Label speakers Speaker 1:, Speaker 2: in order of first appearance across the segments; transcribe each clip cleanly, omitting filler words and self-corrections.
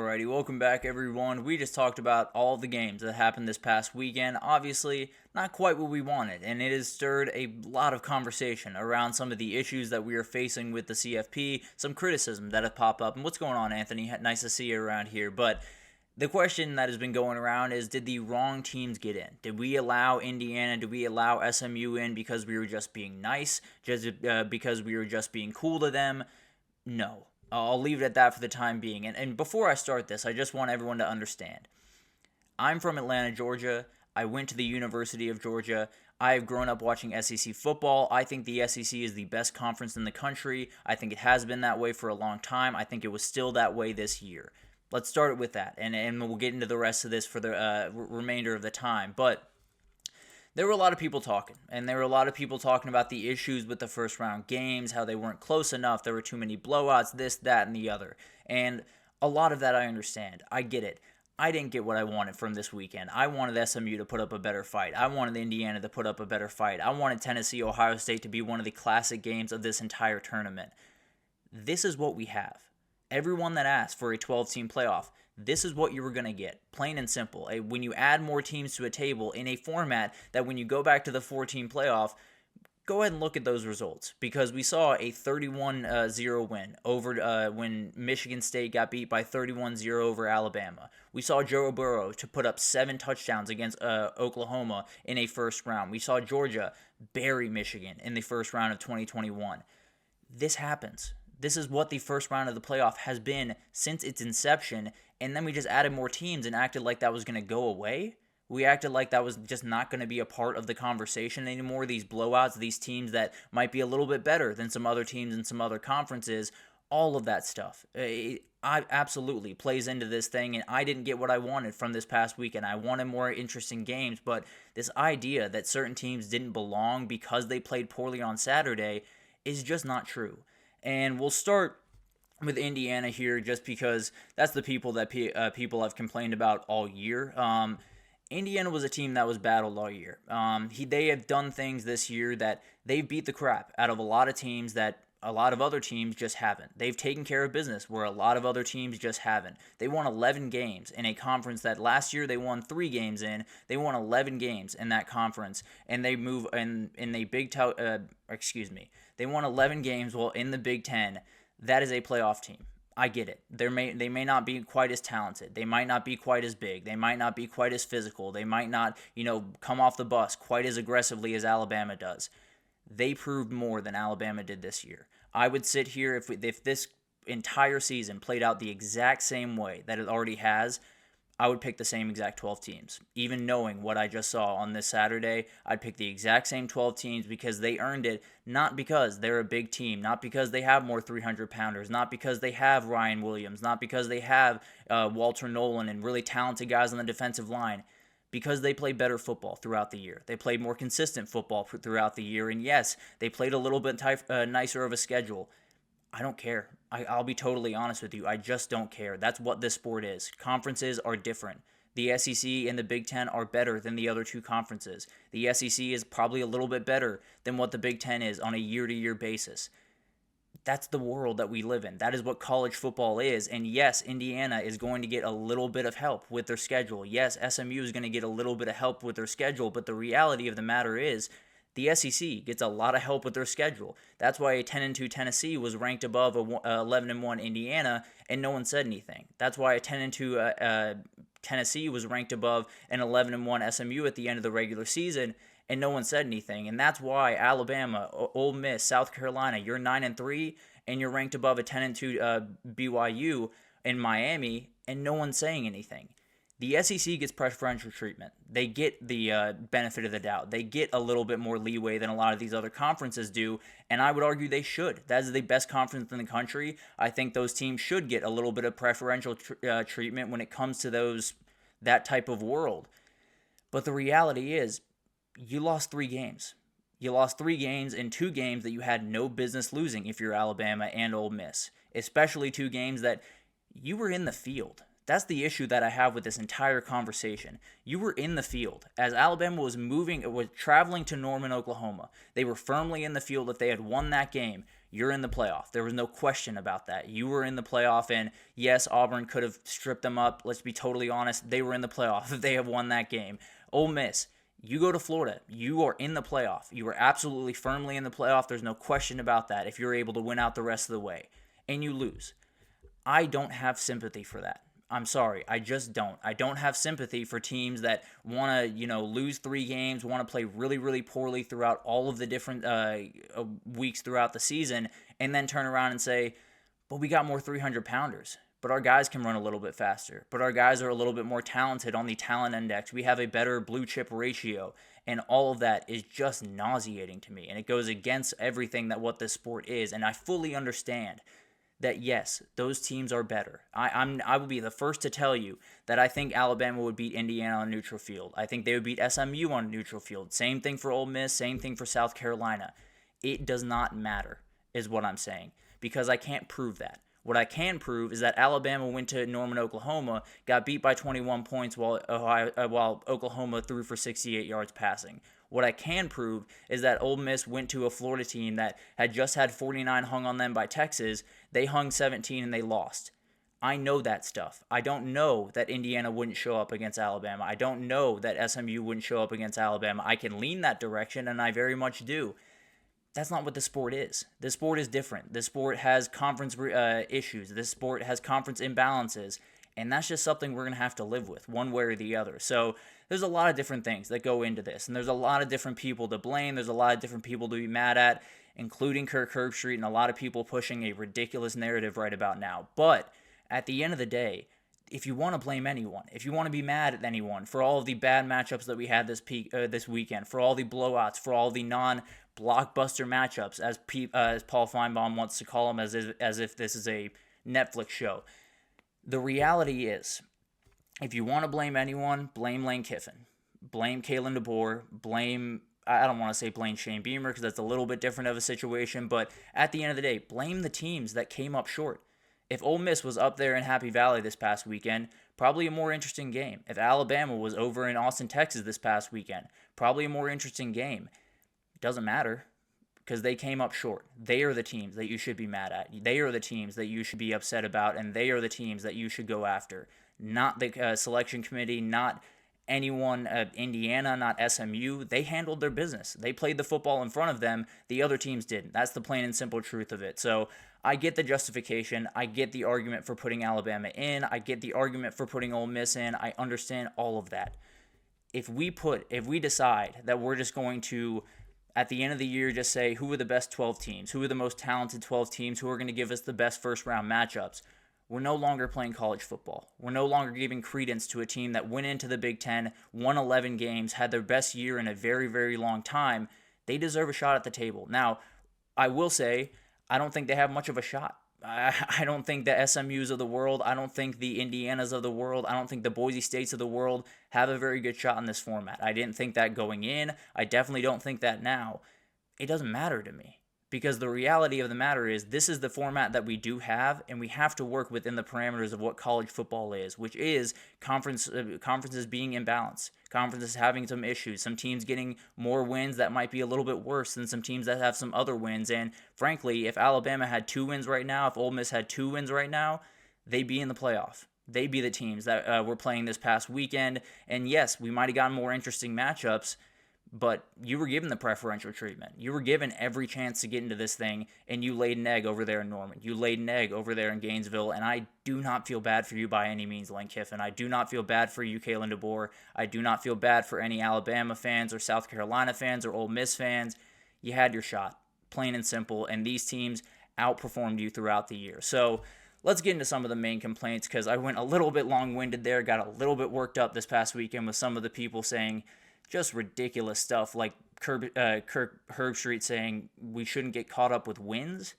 Speaker 1: Alrighty, welcome back everyone. We just talked about all the games that happened this past weekend. Obviously, not quite what we wanted, and it has stirred a lot of conversation around some of the issues that we are facing with the CFP, some criticism that have popped up. And what's going on, Anthony? Nice to see you around here. But the question that has been going around is, did the wrong teams get in? Did we allow Indiana, did we allow SMU in because we were just being nice, just because we were just being cool to them? No. I'll leave it at that for the time being. And before I start this, I just want everyone to understand. I'm from Atlanta, Georgia. I went to the University of Georgia. I have grown up watching SEC football. I think the SEC is the best conference in the country. I think it has been that way for a long time. I think it was still that way this year. Let's start with that, and we'll get into the rest of this for the remainder of the time. But there were a lot of people talking, and there were a lot of people talking about the issues with the first round games, how they weren't close enough, there were too many blowouts, this, that, and the other. And a lot of that I understand. I get it. I didn't get what I wanted from this weekend. I wanted SMU to put up a better fight. I wanted Indiana to put up a better fight. I wanted Tennessee, Ohio State to be one of the classic games of this entire tournament. This is what we have. Everyone that asked for a 12-team playoff, this is what you were going to get, plain and simple. When you add more teams to a table in a format that when you go back to the 4-team playoff, go ahead and look at those results, because we saw a 31-0 win over when Michigan State got beat by 31-0 over Alabama. We saw Joe Burrow to put up 7 touchdowns against Oklahoma in a first round. We saw Georgia bury Michigan in the first round of 2021. This happens. This is what the first round of the playoff has been since its inception, and then we just added more teams and acted like that was going to go away. We acted like that was just not going to be a part of the conversation anymore. These blowouts, these teams that might be a little bit better than some other teams in some other conferences, all of that stuff. I absolutely plays into this thing, and I didn't get what I wanted from this past weekend. I wanted more interesting games, but this idea that certain teams didn't belong because they played poorly on Saturday is just not true. And we'll start with Indiana here, just because that's the people that people have complained about all year. Indiana was a team that was battled all year. They have done things this year that they've beat the crap out of a lot of teams that a lot of other teams just haven't. They've taken care of business where a lot of other teams just haven't. They won 11 games in a conference that last year they won 3 games in. They won 11 games in that conference, and they move in the They won 11 games while in the Big Ten. That is a playoff team. I get it. They may not be quite as talented. They might not be quite as big. They might not be quite as physical. They might not, come off the bus quite as aggressively as Alabama does. They proved more than Alabama did this year. I would sit here if this entire season played out the exact same way that it already has, I would pick the same exact 12 teams. Even knowing what I just saw on this Saturday, I'd pick the exact same 12 teams because they earned it, not because they're a big team, not because they have more 300-pounders, not because they have Ryan Williams, not because they have Walter Nolan and really talented guys on the defensive line, because they play better football throughout the year. They played more consistent football throughout the year, and yes, they played a little bit nicer of a schedule. I don't care. I'll be totally honest with you. I just don't care. That's what this sport is. Conferences are different. The SEC and the Big Ten are better than the other two conferences. The SEC is probably a little bit better than what the Big Ten is on a year-to-year basis. That's the world that we live in. That is what college football is. And yes, Indiana is going to get a little bit of help with their schedule. Yes, SMU is going to get a little bit of help with their schedule. But the reality of the matter is, the SEC gets a lot of help with their schedule. That's why a 10-2 Tennessee was ranked above a 11-1 Indiana, and no one said anything. That's why a 10-2 Tennessee was ranked above an 11-1 SMU at the end of the regular season, and no one said anything. And that's why Alabama, Ole Miss, South Carolina, you're 9-3, and you're ranked above a 10-2 BYU in Miami, and no one's saying anything. The SEC gets preferential treatment. They get the benefit of the doubt. They get a little bit more leeway than a lot of these other conferences do, and I would argue they should. That is the best conference in the country. I think those teams should get a little bit of preferential treatment when it comes to that type of world. But the reality is, you lost 3 games. You lost 3 games in 2 games that you had no business losing if you're Alabama and Ole Miss, especially 2 games that you were in the field. That's the issue that I have with this entire conversation. You were in the field. As Alabama was traveling to Norman, Oklahoma, they were firmly in the field. If they had won that game, You're in the playoff. There was no question about that. You were in the playoff, and yes, Auburn could have stripped them up. Let's be totally honest. They were in the playoff if they have won that game. Ole Miss, you go to Florida. You are in the playoff. You are absolutely firmly in the playoff. There's no question about that if you're able to win out the rest of the way. And you lose. I don't have sympathy for that. I'm sorry, I just don't. I don't have sympathy for teams that want to, lose 3 games, want to play really, really poorly throughout all of the different weeks throughout the season, and then turn around and say, but we got more 300-pounders. But our guys can run a little bit faster. But our guys are a little bit more talented on the talent index. We have a better blue chip ratio. And all of that is just nauseating to me. And it goes against everything that what this sport is. And I fully understand that yes, those teams are better. I will be the first to tell you that I think Alabama would beat Indiana on a neutral field. I think they would beat SMU on a neutral field. Same thing for Ole Miss, same thing for South Carolina. It does not matter, is what I'm saying, because I can't prove that. What I can prove is that Alabama went to Norman, Oklahoma, got beat by 21 points while Oklahoma threw for 68 yards passing. What I can prove is that Ole Miss went to a Florida team that had just had 49 hung on them by Texas. They hung 17 and they lost. I know that stuff. I don't know that Indiana wouldn't show up against Alabama. I don't know that SMU wouldn't show up against Alabama. I can lean that direction, and I very much do. That's not what the sport is. The sport is different. The sport has conference issues. This sport has conference imbalances. And that's just something we're going to have to live with one way or the other. So there's a lot of different things that go into this. And there's a lot of different people to blame. There's a lot of different people to be mad at, including Kirk Herbstreit and a lot of people pushing a ridiculous narrative right about now. But at the end of the day, if you want to blame anyone, if you want to be mad at anyone for all of the bad matchups that we had this weekend, for all the blowouts, for all the non-blockbuster matchups, as Paul Feinbaum wants to call them, as if this is a Netflix show, the reality is, if you want to blame anyone, blame Lane Kiffin, blame Kalen DeBoer, I don't want to say blame Shane Beamer because that's a little bit different of a situation, but at the end of the day, blame the teams that came up short. If Ole Miss was up there in Happy Valley this past weekend, probably a more interesting game. If Alabama was over in Austin, Texas this past weekend, probably a more interesting game. It doesn't matter because they came up short. They are the teams that you should be mad at. They are the teams that you should be upset about, and they are the teams that you should go after. Not the selection committee, not anyone at Indiana, not SMU. They handled their business. They played the football in front of them. The other teams didn't. That's the plain and simple truth of it. So I get the justification. I get the argument for putting Alabama in. I get the argument for putting Ole Miss in. I understand all of that. If we decide that we're just going to, at the end of the year, just say who are the best 12 teams, who are the most talented 12 teams, who are going to give us the best first round matchups, we're no longer playing college football. We're no longer giving credence to a team that went into the Big Ten, won 11 games, had their best year in a very, very long time. They deserve a shot at the table. Now, I will say, I don't think they have much of a shot. I don't think the SMUs of the world, I don't think the Indianas of the world, I don't think the Boise States of the world have a very good shot in this format. I didn't think that going in. I definitely don't think that now. It doesn't matter to me. Because the reality of the matter is this is the format that we do have, and we have to work within the parameters of what college football is, which is conferences being imbalanced, conferences having some issues, some teams getting more wins that might be a little bit worse than some teams that have some other wins. And frankly, if Alabama had 2 wins right now, if Ole Miss had 2 wins right now, they'd be in the playoff. They'd be the teams that were playing this past weekend. And yes, we might have gotten more interesting matchups, but you were given the preferential treatment. You were given every chance to get into this thing, and you laid an egg over there in Norman. You laid an egg over there in Gainesville, and I do not feel bad for you by any means, Lane Kiffin. I do not feel bad for you, Kalen DeBoer. I do not feel bad for any Alabama fans or South Carolina fans or Ole Miss fans. You had your shot, plain and simple, and these teams outperformed you throughout the year. So let's get into some of the main complaints, because I went a little bit long-winded there, got a little bit worked up this past weekend with some of the people saying just ridiculous stuff like Kirk Herbstreit saying we shouldn't get caught up with wins.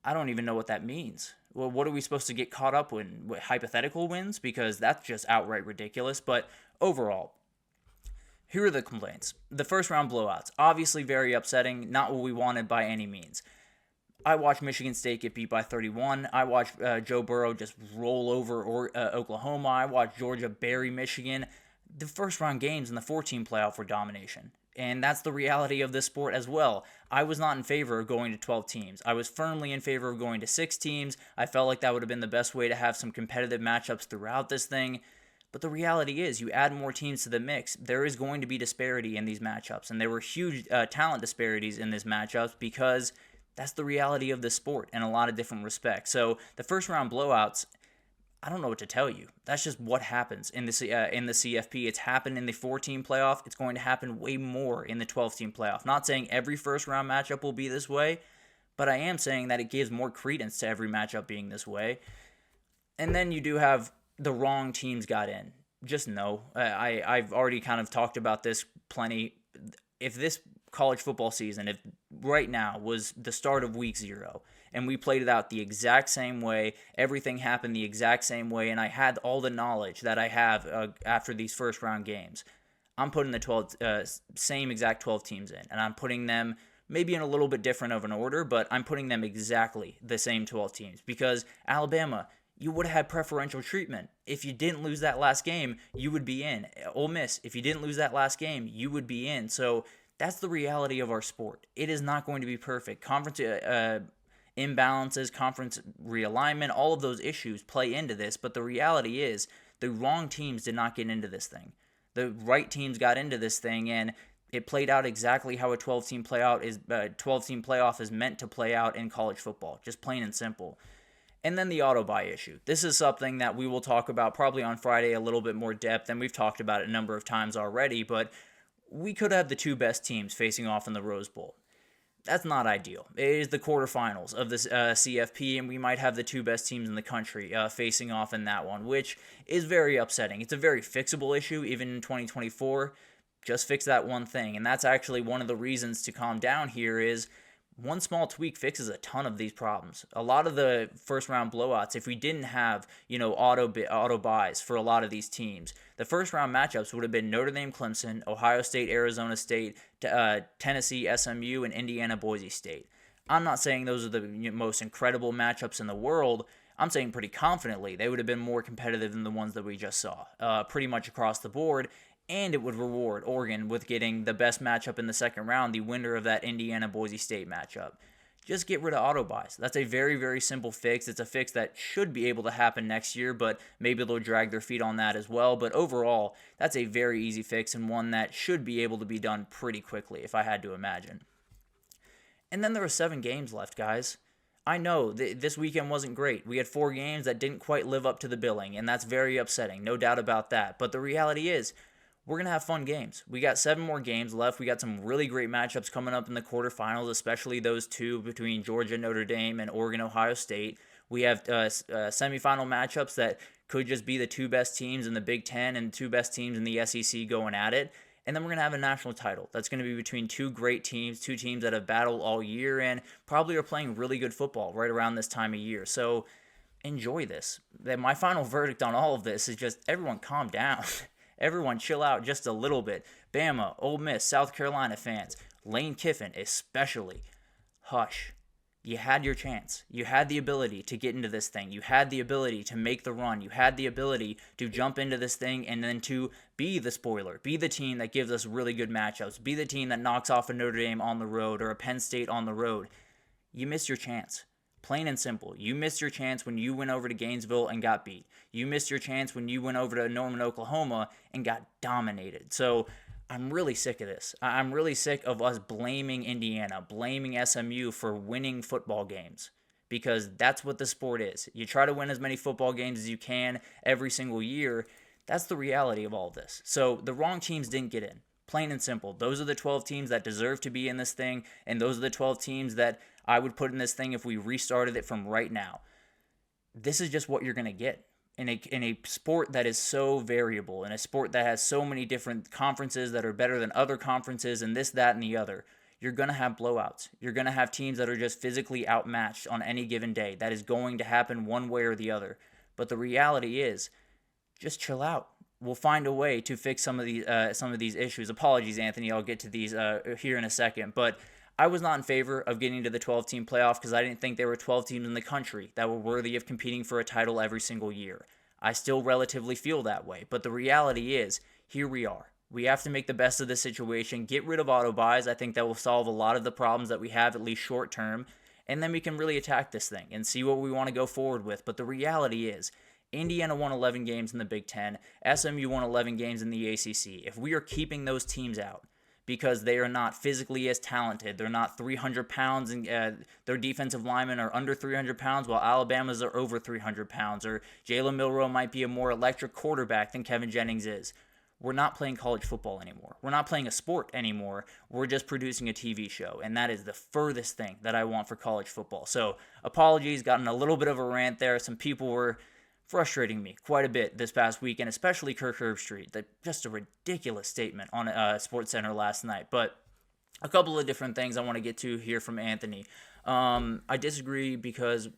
Speaker 1: I don't even know what that means. Well, what are we supposed to get caught up with? Hypothetical wins? Because that's just outright ridiculous. But overall, here are the complaints. The first round blowouts, obviously very upsetting, not what we wanted by any means. I watched Michigan State get beat by 31. I watched Joe Burrow just roll over Oklahoma. I watched Georgia bury Michigan. The first round games in the 14 playoff were domination. And that's the reality of this sport as well. I was not in favor of going to 12 teams. I was firmly in favor of going to 6 teams. I felt like that would have been the best way to have some competitive matchups throughout this thing. But the reality is, you add more teams to the mix, there is going to be disparity in these matchups. And there were huge talent disparities in these matchups because that's the reality of the sport in a lot of different respects. So the first round blowouts, I don't know what to tell you. That's just what happens in the CFP. It's happened in the 4-team playoff. It's going to happen way more in the 12-team playoff. Not saying every first-round matchup will be this way, but I am saying that it gives more credence to every matchup being this way. And then you do have the wrong teams got in. Just know, I've already kind of talked about this plenty. If this college football season, if right now was the start of week 0, and we played it out the exact same way, everything happened the exact same way, and I had all the knowledge that I have after these first round games, I'm putting the same exact 12 teams in, and I'm putting them maybe in a little bit different of an order, but I'm putting them exactly the same 12 teams, because Alabama, you would have had preferential treatment. If you didn't lose that last game, you would be in. Ole Miss, if you didn't lose that last game, you would be in. So that's the reality of our sport. It is not going to be perfect. Conference imbalances, conference realignment, all of those issues play into this, but the reality is the wrong teams did not get into this thing. The right teams got into this thing, and it played out exactly how a 12-team playoff is meant to play out in college football, just plain and simple. And then the auto buy issue. This is something that we will talk about probably on Friday a little bit more depth, and we've talked about it a number of times already, but we could have the 2 best teams facing off in the Rose Bowl. That's not ideal. It is the quarterfinals of this CFP, and we might have the 2 best teams in the country facing off in that one, which is very upsetting. It's a very fixable issue, even in 2024. Just fix that one thing, and that's actually one of the reasons to calm down here is one small tweak fixes a ton of these problems. A lot of the first-round blowouts, if we didn't have, auto buys for a lot of these teams, the first-round matchups would have been Notre Dame, Clemson, Ohio State, Arizona State, Tennessee, SMU, and Indiana, Boise State. I'm not saying those are the most incredible matchups in the world. I'm saying pretty confidently they would have been more competitive than the ones that we just saw, pretty much across the board. And it would reward Oregon with getting the best matchup in the second round, the winner of that Indiana-Boise State matchup. Just get rid of auto buys. That's a very, very simple fix. It's a fix that should be able to happen next year, but maybe they'll drag their feet on that as well. But overall, that's a very easy fix and one that should be able to be done pretty quickly, if I had to imagine. And then there are 7 games left, guys. I know this weekend wasn't great. We had 4 games that didn't quite live up to the billing, and that's very upsetting, no doubt about that. But the reality is, we're going to have fun games. We got 7 more games left. We got some really great matchups coming up in the quarterfinals, especially those 2 between Georgia, Notre Dame, and Oregon, Ohio State. We have semifinal matchups that could just be the 2 best teams in the Big Ten and 2 best teams in the SEC going at it. And then we're going to have a national title. That's going to be between 2 great teams, 2 teams that have battled all year and probably are playing really good football right around this time of year. So enjoy this. My final verdict on all of this is just everyone calm down. Everyone chill out just a little bit. Bama, Ole Miss, South Carolina fans, Lane Kiffin especially. Hush. You had your chance. You had the ability to get into this thing. You had the ability to make the run. You had the ability to jump into this thing and then to be the spoiler. Be the team that gives us really good matchups. Be the team that knocks off a Notre Dame on the road or a Penn State on the road. You missed your chance. Plain and simple. You missed your chance when you went over to Gainesville and got beat. You missed your chance when you went over to Norman, Oklahoma and got dominated. So I'm really sick of this. I'm really sick of us blaming Indiana, blaming SMU for winning football games, because that's what the sport is. You try to win as many football games as you can every single year. That's the reality of all of this. So the wrong teams didn't get in. Plain and simple. Those are the 12 teams that deserve to be in this thing, and those are the 12 teams that I would put in this thing if we restarted it from right now. This is just what you're going to get in a sport that is so variable, in a sport that has so many different conferences that are better than other conferences and this, that, and the other. You're going to have blowouts. You're going to have teams that are just physically outmatched on any given day. That is going to happen one way or the other. But the reality is, just chill out. We'll find a way to fix some of these issues. Apologies, Anthony. I'll get to these here in a second. But I was not in favor of getting to the 12-team playoff because I didn't think there were 12 teams in the country that were worthy of competing for a title every single year. I still relatively feel that way. But the reality is, here we are. We have to make the best of the situation, get rid of auto buys. I think that will solve a lot of the problems that we have, at least short term. And then we can really attack this thing and see what we want to go forward with. But the reality is, Indiana won 11 games in the Big Ten. SMU won 11 games in the ACC. If we are keeping those teams out because they are not physically as talented, they're not 300 pounds, and their defensive linemen are under 300 pounds, while Alabama's are over 300 pounds, or Jalen Milroe might be a more electric quarterback than Kevin Jennings is. We're not playing college football anymore. We're not playing a sport anymore. We're just producing a TV show, and that is the furthest thing that I want for college football. So, apologies, gotten a little bit of a rant there. Some people were frustrating me quite a bit this past weekend, especially Kirk Herbstreit. Just a ridiculous statement on SportsCenter last night. But a couple of different things I want to get to here from Anthony. I disagree because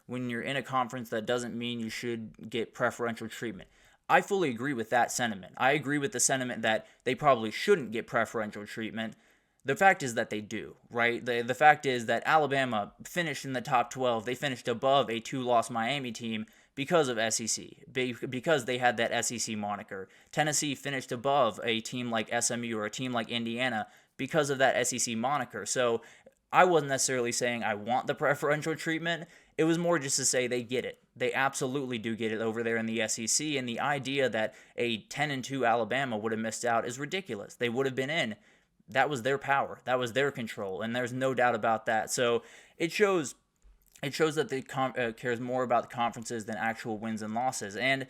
Speaker 1: when you're in a conference, that doesn't mean you should get preferential treatment. I fully agree with that sentiment. I agree with the sentiment that they probably shouldn't get preferential treatment. The fact is that they do, right? The fact is that Alabama finished in the top 12. They finished above a 2-loss Miami team because of SEC, because they had that SEC moniker. Tennessee finished above a team like SMU or a team like Indiana because of that SEC moniker. So I wasn't necessarily saying I want the preferential treatment. It was more just to say they get it. They absolutely do get it over there in the SEC, and the idea that a 10-2 Alabama would have missed out is ridiculous. They would have been in. That was their power. That was their control, and there's no doubt about that. So it shows that they cares more about the conferences than actual wins and losses. And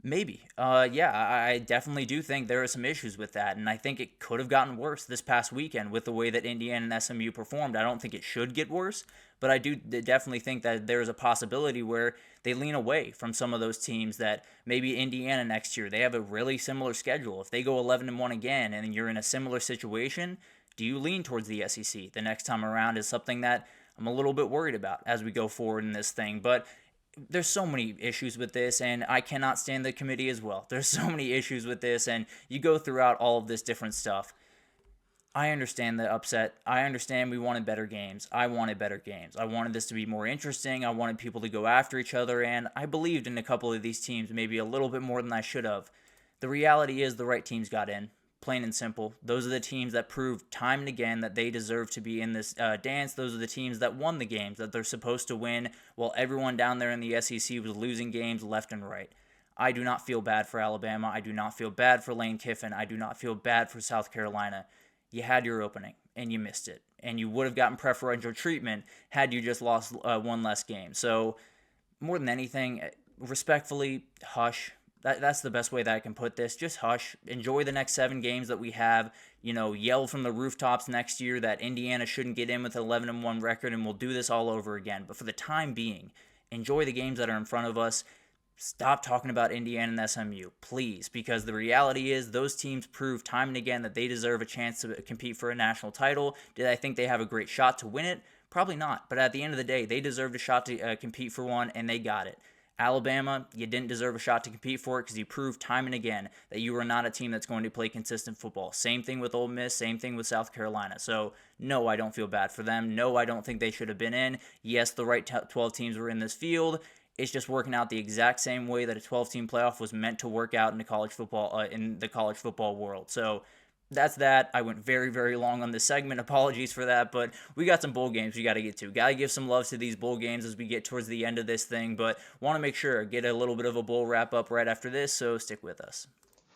Speaker 1: maybe, I definitely do think there are some issues with that, and I think it could have gotten worse this past weekend with the way that Indiana and SMU performed. I don't think it should get worse, but I do definitely think that there is a possibility where they lean away from some of those teams that maybe Indiana next year, they have a really similar schedule. If they go 11-1 again and you're in a similar situation, do you lean towards the SEC the next time around is something that I'm a little bit worried about as we go forward in this thing. But there's so many issues with this, and I cannot stand the committee as well. There's so many issues with this, and you go throughout all of this different stuff. I understand the upset. I understand we wanted better games. I wanted better games. I wanted this to be more interesting. I wanted people to go after each other, and I believed in a couple of these teams maybe a little bit more than I should have. The reality is the right teams got in. Plain and simple. Those are the teams that proved time and again that they deserve to be in this dance. Those are the teams that won the games that they're supposed to win, while everyone down there in the SEC was losing games left and right. I do not feel bad for Alabama. I do not feel bad for Lane Kiffin. I do not feel bad for South Carolina. You had your opening, and you missed it. And you would have gotten preferential treatment had you just lost one less game. So, more than anything, respectfully, hush. That's the best way that I can put this. Just hush. Enjoy the next 7 games that we have. Yell from the rooftops next year that Indiana shouldn't get in with an 11-1 record, and we'll do this all over again. But for the time being, enjoy the games that are in front of us. Stop talking about Indiana and SMU, please, because the reality is those teams prove time and again that they deserve a chance to compete for a national title. Did I think they have a great shot to win it? Probably not. But at the end of the day, they deserved a shot to compete for one, and they got it. Alabama, you didn't deserve a shot to compete for it because you proved time and again that you are not a team that's going to play consistent football. Same thing with Ole Miss, same thing with South Carolina. So, no, I don't feel bad for them. No, I don't think they should have been in. Yes, the right 12 teams were in this field. It's just working out the exact same way that a 12-team playoff was meant to work out in the college football world. So that's that. I went very, very long on this segment. Apologies for that, but we got some bowl games we got to get to. Got to give some love to these bowl games as we get towards the end of this thing, but want to make sure get a little bit of a bowl wrap up right after this, so stick with us.